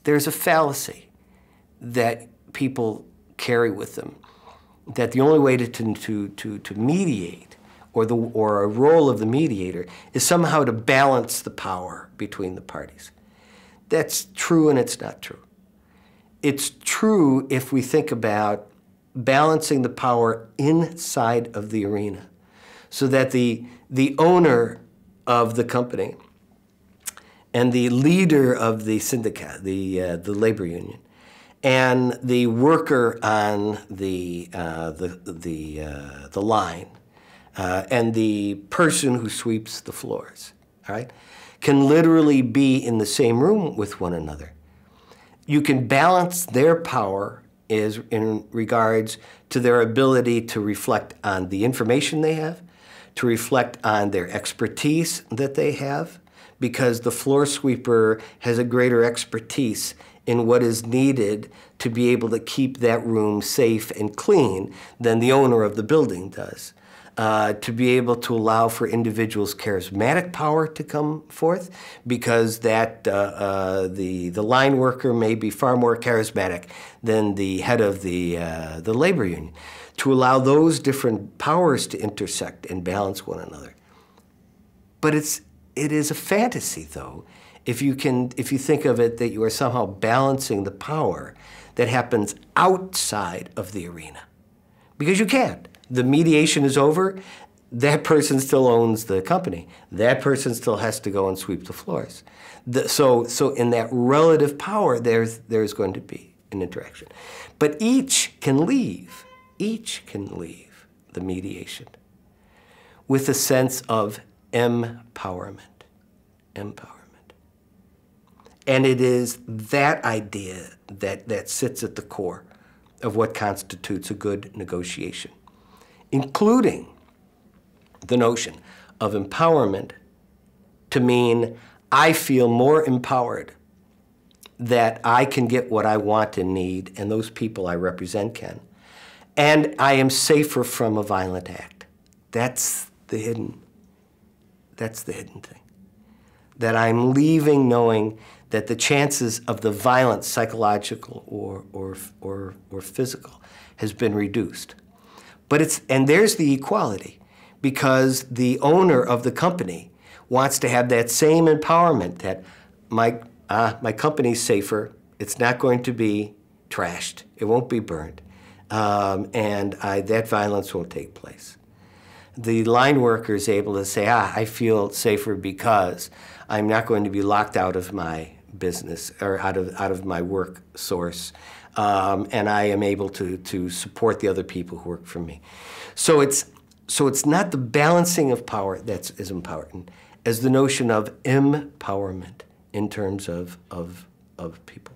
there's a fallacy that people carry with them, that the only way to mediate, or a role of the mediator, is somehow to balance the power between the parties. That's true and it's not true. It's true if we think about balancing the power inside of the arena, so that the owner of the company and the leader of the syndicate, the labor union, and the worker on the line, and the person who sweeps the floors, all right, can literally be in the same room with one another. You can balance their power in regards to their ability to reflect on the information they have, to reflect on their expertise that they have, because the floor sweeper has a greater expertise in what is needed to be able to keep that room safe and clean than the owner of the building does. To be able to allow for individuals' charismatic power to come forth, because that the line worker may be far more charismatic than the head of the labor union. To allow those different powers to intersect and balance one another. But it is a fantasy, though, if you think of it that you are somehow balancing the power that happens outside of the arena, because you can't. The mediation is over, that person still owns the company. That person still has to go and sweep the floors. So in that relative power, there's going to be an interaction. But each can leave the mediation with a sense of empowerment. And it is that idea that sits at the core of what constitutes a good negotiation, including the notion of empowerment to mean I feel more empowered that I can get what I want and need, and those people I represent can, and I am safer from a violent act. That's the hidden thing. That I'm leaving knowing that the chances of the violence, psychological or physical, has been reduced. And there's the equality, because the owner of the company wants to have that same empowerment that my company's safer, it's not going to be trashed, it won't be burned, and that violence won't take place. The line worker is able to say, I feel safer because I'm not going to be locked out of my business or out of my work source, and I am able to support the other people who work for me. So it's not the balancing of power that's as important as the notion of empowerment in terms of people.